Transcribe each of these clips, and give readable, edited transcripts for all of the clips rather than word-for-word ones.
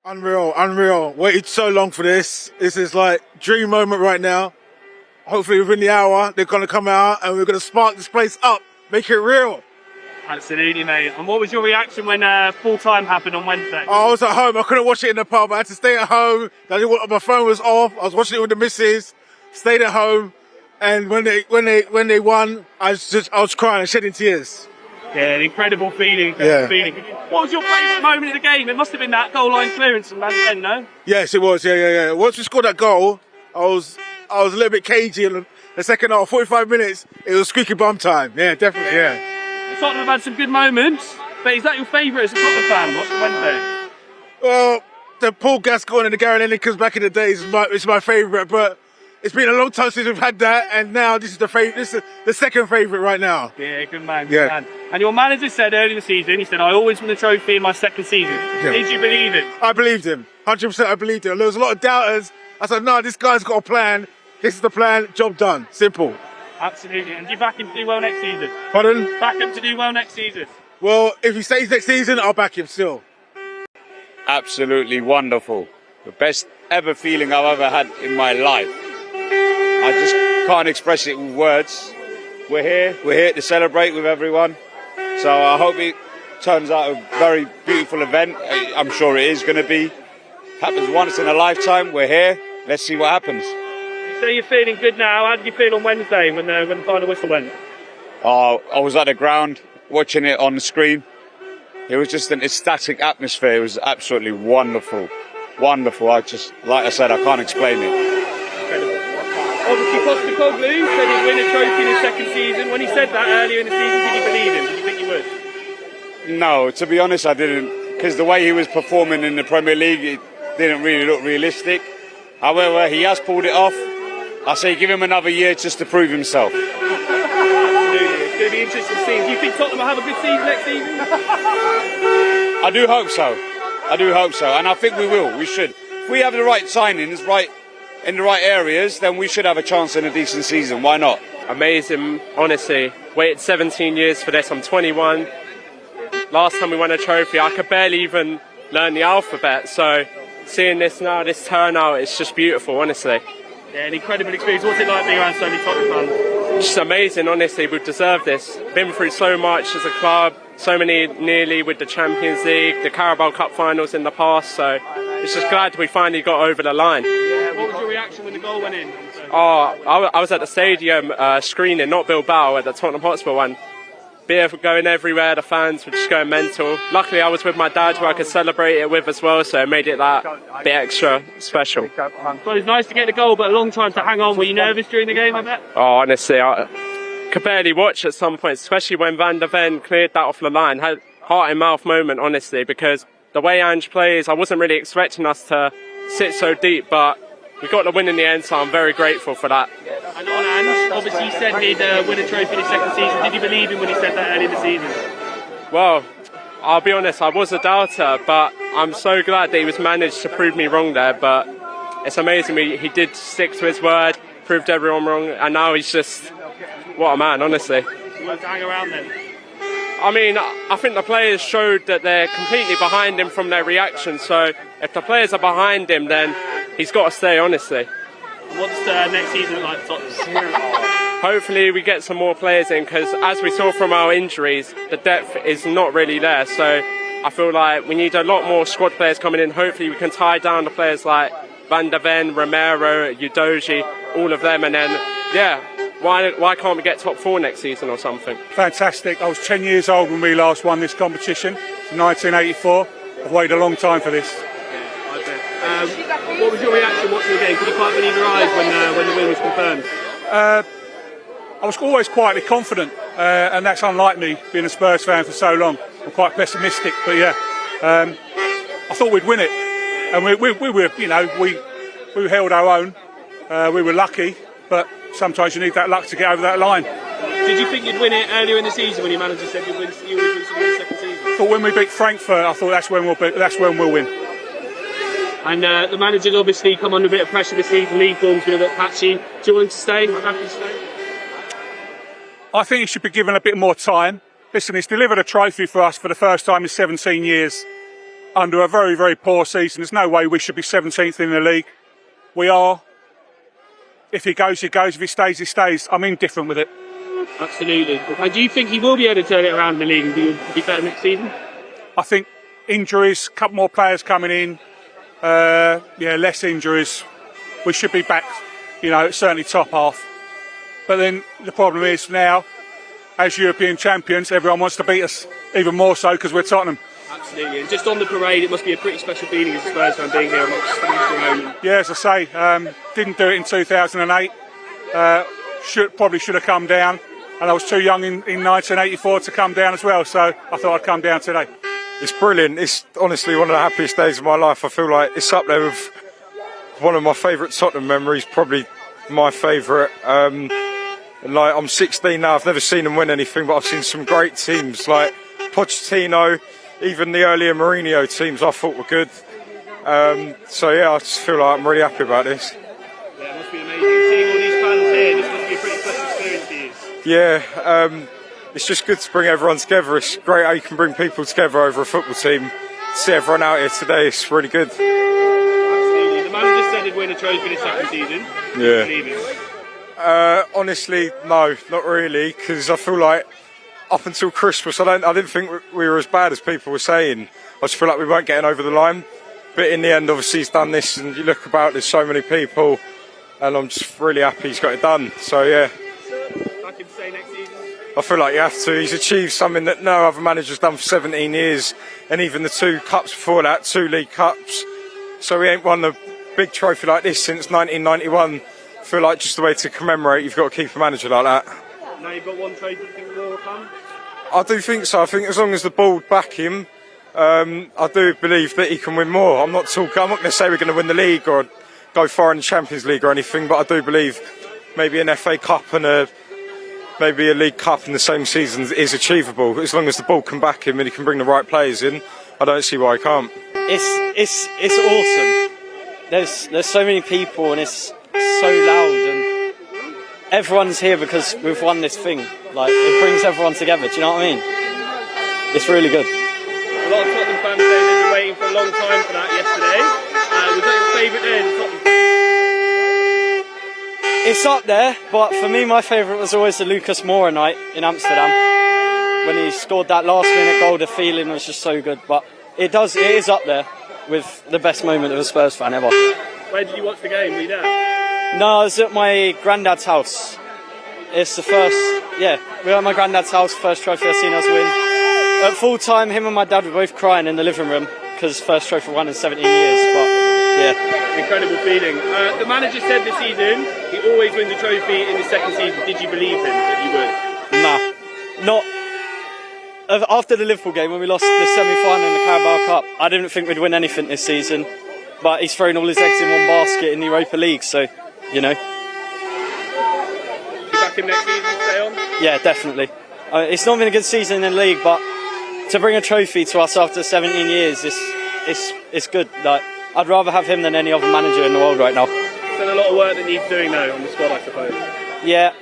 Unreal, unreal. Waited so long for this. This is like dream moment right now. Hopefully within the hour, they're going to come out and we're going to spark this place up, make it real. Absolutely, mate. And what was your reaction when full time happened on Wednesday? I was at home. I couldn't watch it in the pub. I had to stay at home. My phone was off. I was watching it with the missus. Stayed at home. And when they won, I was crying and shedding tears. Yeah, an incredible feeling. What was your favourite moment of the game? It must have been that goal line clearance from Maddison, no? Yes, it was. Yeah. Once we scored that goal, I was a little bit cagey in the second half. 45 minutes, it was squeaky bum time. Yeah, definitely. Yeah. Tottenham have had some good moments, but is that your favourite as a Tottenham fan? What's the Wednesday? Well, the Paul Gascoigne and the Gary Linekers back in the days is my favourite, but it's been a long time since we've had that, and now this is the favourite. This is the second favourite right now. Yeah, good man. And your manager said earlier in the season, he said, I always win a trophy in my second season. Yeah. Did you believe it? I believed him. 100% I believed him. There was a lot of doubters. I said, no, this guy's got a plan. This is the plan. Job done. Simple. Absolutely. And do you back him to do well next season? Pardon? Back him to do well next season? Well, if he stays next season, I'll back him still. Absolutely wonderful. The best ever feeling I've ever had in my life. I just can't express it with words. We're here to celebrate with everyone. So I hope it turns out a very beautiful event. I'm sure it is going to be. Happens once in a lifetime. We're here. Let's see what happens. So you're feeling good now. How did you feel on Wednesday when the final whistle went? I was at the ground watching it on the screen. It was just an ecstatic atmosphere. It was absolutely wonderful. Wonderful. Like I said, I can't explain it. Incredible. Obviously, Postecoglou said he'd win a trophy in his second season. When he said that earlier in the season, did you believe him? Did you think he would? No, to be honest, I didn't. Because the way he was performing in the Premier League, it didn't really look realistic. However, he has pulled it off. I say give him another year just to prove himself. Absolutely. It's going to be interesting to see. Do you think Tottenham will have a good season next season? I do hope so. And I think we will. We should. If we have the right signings, in the right areas, then we should have a chance in a decent season. Why not? Amazing, honestly. Waited 17 years for this. I'm 21. Last time we won a trophy, I could barely even learn the alphabet. So seeing this now, this turnout, it's just beautiful, honestly. Yeah, an incredible experience. What's it like being around so many Tottenham fans? Just amazing, honestly. We've deserved this. Been through so much as a club, so many nearly with the Champions League, the Carabao Cup finals in the past. So it's just glad we finally got over the line. Yeah, what was your reaction when the goal went in? Oh, I was at the stadium screening, not Bilbao, at the Tottenham Hotspur one. Beer going everywhere, the fans were just going mental. Luckily I was with my dad who I could celebrate it with as well, so it made it that bit extra special. Well, it's nice to get the goal, but a long time to hang on. Were you nervous during the game, I bet? Oh, honestly, I could barely watch at some points, especially when Van der Ven cleared that off the line. Had heart in mouth moment, honestly, because the way Ange plays, I wasn't really expecting us to sit so deep, but we got the win in the end, so I'm very grateful for that. And on Ange, obviously he said he'd win a trophy in his second season. Did you believe him when he said that early in the season? Well, I'll be honest, I was a doubter, but I'm so glad that he was managed to prove me wrong there. But it's amazing, he did stick to his word, proved everyone wrong, and now he's just, what a man, honestly. You want to hang around then? I mean, I think the players showed that they're completely behind him from their reaction, so if the players are behind him, then he's got to stay, honestly. And what's next season look like for Tottenham? Hopefully we get some more players in, because as we saw from our injuries, the depth is not really there, so I feel like we need a lot more squad players coming in. Hopefully we can tie down the players like Van der Ven, Romero, Udogie, all of them, and then, yeah, why can't we get top 4 next season or something? Fantastic. I was 10 years old when we last won this competition, 1984. I've waited a long time for this. What was your reaction watching the game? Could you quite believe your eyes when the win was confirmed? I was always quietly confident, and that's unlike me, being a Spurs fan for so long. I'm quite pessimistic, but yeah, I thought we'd win it, and we were, you know, we held our own. We were lucky, but sometimes you need that luck to get over that line. Did you think you'd win it earlier in the season when your manager said you'd win the second season? But when we beat Frankfurt, I thought that's when we'll win. And the manager's obviously come under a bit of pressure this season. League form's been a bit patchy. Do you want him to stay? Happy to stay? I think he should be given a bit more time. Listen, he's delivered a trophy for us for the first time in 17 years. under a very, very poor season. There's no way we should be 17th in the league. We are. If he goes, he goes. If he stays, he stays. I'm indifferent with it. Absolutely. And do you think he will be able to turn it around in the league and be better next season? I think injuries, a couple more players coming in, less injuries. We should be back, certainly top half. But then the problem is now, as European champions, everyone wants to beat us, even more so because we're Tottenham. Absolutely. And just on the parade, it must be a pretty special feeling as a Spurs fan being here amongst your own. Yeah, as I say, didn't do it in 2008. Probably should have come down. And I was too young in 1984 to come down as well, so I thought I'd come down today. It's brilliant. It's honestly one of the happiest days of my life. I feel like it's up there with one of my favourite Tottenham memories, probably my favourite. I'm 16 now, I've never seen them win anything, but I've seen some great teams like Pochettino, even the earlier Mourinho teams I thought were good. I just feel like I'm really happy about this. Yeah, it must be amazing. Seeing all these fans here, this must be a pretty special experience for you. Yeah, it's just good to bring everyone together. It's great how you can bring people together over a football team. To see everyone out here today, it's really good. Absolutely. The manager said he'd win a trophy this second season. Do you believe it? Honestly, no, not really, because I feel like up until Christmas, I didn't think we were as bad as people were saying. I just feel like we weren't getting over the line. But in the end, obviously, he's done this, and you look about, there's so many people, and I'm just really happy he's got it done. So, yeah. Like him to say next season? I feel like you have to. He's achieved something that no other manager's done for 17 years, and even the 2 cups before that, 2 League Cups. So we ain't won a big trophy like this since 1991. I feel like just the way to commemorate, you've got to keep a manager like that. Now you've got 1 trophy, do you think more will come? I do think so. I think as long as the board back him, I do believe that he can win more. I'm not going to say we're going to win the league or go far in the Champions League or anything, but I do believe maybe an FA Cup and maybe a League Cup in the same season is achievable. As long as the board can back him and he can bring the right players in, I don't see why he can't. It's awesome. There's so many people and it's so loud and everyone's here because we've won this thing. Like, it brings everyone together, do you know what I mean? It's really good. A lot of Tottenham fans say they've been waiting for a long time for that yesterday. Was that your favourite day in Tottenham? It's up there, but for me my favourite was always the Lucas Moura night in Amsterdam. When he scored that last minute goal, the feeling was just so good. But it is up there with the best moment of a Spurs fan ever. Where did you watch the game? Were you there? No, I was at my granddad's house. It's the first, we were at my granddad's house, first trophy I've seen us win. At full time, him and my dad were both crying in the living room because first trophy won in 17 years, but yeah. Incredible feeling. The manager said this season he always wins a trophy in the second season. Did you believe him that you would? Nah, not. After the Liverpool game, when we lost the semi-final in the Carabao Cup, I didn't think we'd win anything this season, but he's thrown all his eggs in one basket in the Europa League, so, you know. You back him next season to stay on? Yeah, definitely. It's not been a good season in the league, but to bring a trophy to us after 17 years, it's good. Like, I'd rather have him than any other manager in the world right now. There's a lot of work that needs doing though on the squad, I suppose. Yeah,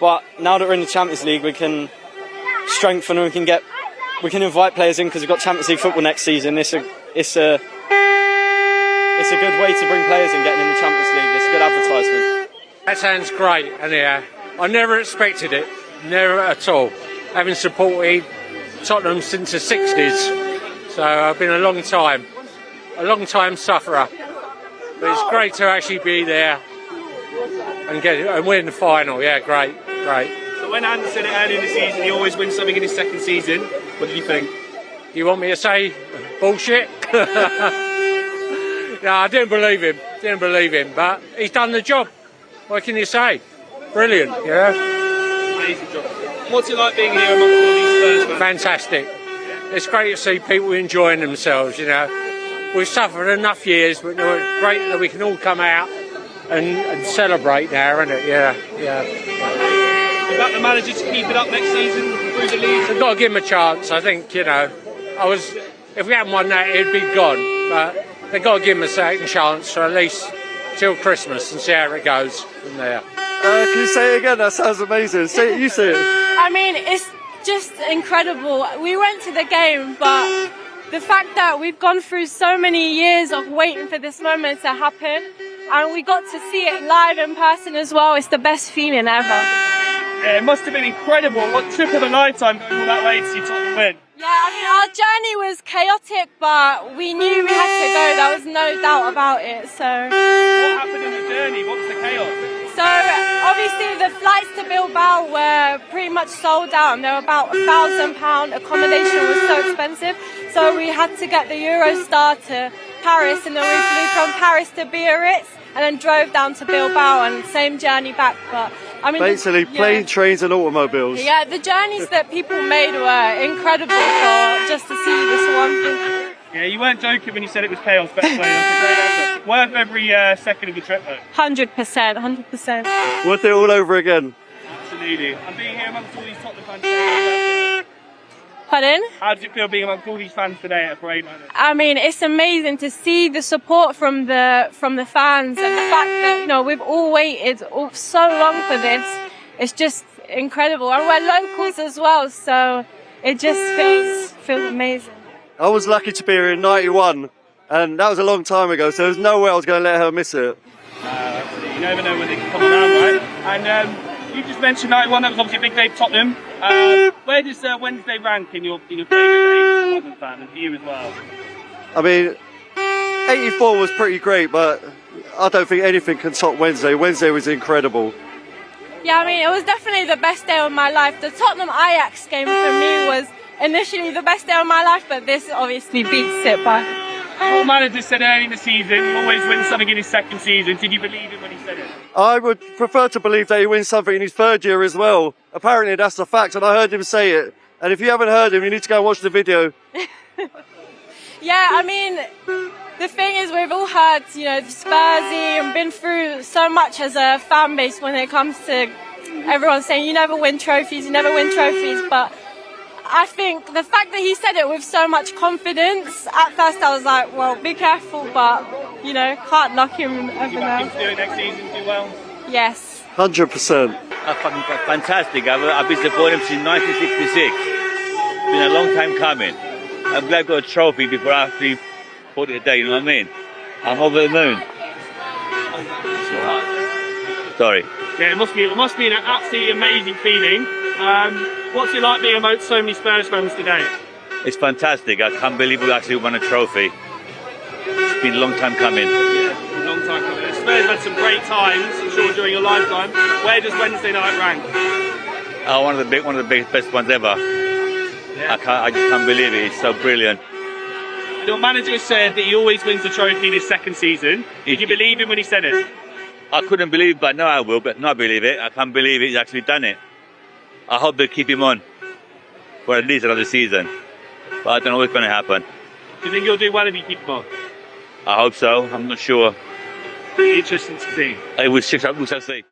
but now that we're in the Champions League, we can strengthen and we can invite players in because we've got Champions League football next season. It's a good way to bring players in getting in the Champions League. It's a good advertisement. That sounds great, and I never expected it, never at all. Having supported Tottenham since the 60s, so I've been a long time sufferer. But it's great to actually be there and win the final. Yeah, great. So when Ange said it earlier in the season, he always wins something in his second season. What did you think? You want me to say bullshit? No, I didn't believe him, but he's done the job. What can you say? Brilliant, yeah. Amazing job. What's it like being here amongst all these Spurs fans? Fantastic. It's great to see people enjoying themselves, you know. We've suffered enough years, but it's great that we can all come out and celebrate now, isn't it? Yeah. About the manager to keep it up next season through the league? We've got to give him a chance. I think, you know, if we hadn't won that, it'd be gone. But they've got to give him a second chance for at least till Christmas and see how it goes from there. Can you say it again? That sounds amazing. You say it. I mean, it's just incredible. We went to the game, but the fact that we've gone through so many years of waiting for this moment to happen, and we got to see it live in person as well. It's the best feeling ever. Yeah, it must have been incredible. What trip of a lifetime going all that way to see Tottenham win. Yeah, I mean, our journey was chaotic, but we knew we had to go. There was no doubt about it. So, what happened in the journey? What was the chaos? So, obviously, the flights to Bilbao were pretty much sold out, and they were about £1,000. Accommodation was so expensive, so we had to get the Eurostar to Paris, and then we flew from Paris to Biarritz, and then drove down to Bilbao, and same journey back. But I mean, basically, plane, trains, and automobiles. Yeah, the journeys that people made were incredible for just to see this one thing. Yeah, you weren't joking when you said it was chaos. Best play. That's a great effort. Worth every second of the trip, though. 100%, 100%. Worth it all over again. Absolutely. And being here amongst all these Tottenham fans today, Pardon? how does it feel being amongst all these fans today at a parade like this? I mean, it's amazing to see the support from the fans, and the fact that we've all waited so long for this. It's just incredible, and we're locals as well, so it just feels amazing. I was lucky to be here in '91, and that was a long time ago, so there's no way I was going to let her miss it. Absolutely. You never know when they can come around, right? And you just mentioned '91. That was obviously a big day for Tottenham. Where does Wednesday rank in your favourite day as a Tottenham fan, and for you as well? I mean, '84 was pretty great, but I don't think anything can top Wednesday. Wednesday was incredible. Yeah, I mean, it was definitely the best day of my life. The Tottenham Ajax game for me was initially the best day of my life, but this obviously beats it by. Well, manager said early in the season, he always wins something in his second season. Did you believe him when he said it? I would prefer to believe that he wins something in his third year as well. Apparently that's the fact, and I heard him say it. And if you haven't heard him, you need to go and watch the video. Yeah, I mean, the thing is, we've all heard, Spursy, and been through so much as a fan base when it comes to everyone saying you never win trophies, but I think the fact that he said it with so much confidence, at first I was like, well, be careful, but, can't knock him ever now. Do it next season, do well? Yes. 100%. Fantastic. I've been supporting him since 1966. It's been a long time coming. I'm glad I got a trophy before I actually put it today, you know what I mean? I'm over the moon. Sorry. Yeah, it must be an absolutely amazing feeling. What's it like being amongst so many Spurs fans today? It's fantastic. I can't believe we actually won a trophy. It's been a long time coming. Yeah, a long time coming. Spurs had some great times, I'm sure, during your lifetime. Where does Wednesday night rank? One of the best ones ever. Yeah. I just can't believe it. It's so brilliant. Your manager said that he always wins the trophy in his second season. Did you believe him when he said it? I couldn't believe it, but now I will. But not believe it. I can't believe he's actually done it. I hope they keep him on for at least another season. But I don't know what's going to happen. Do you think he'll do well if you keep him on? I hope so. I'm not sure. Interesting to see. We shall see.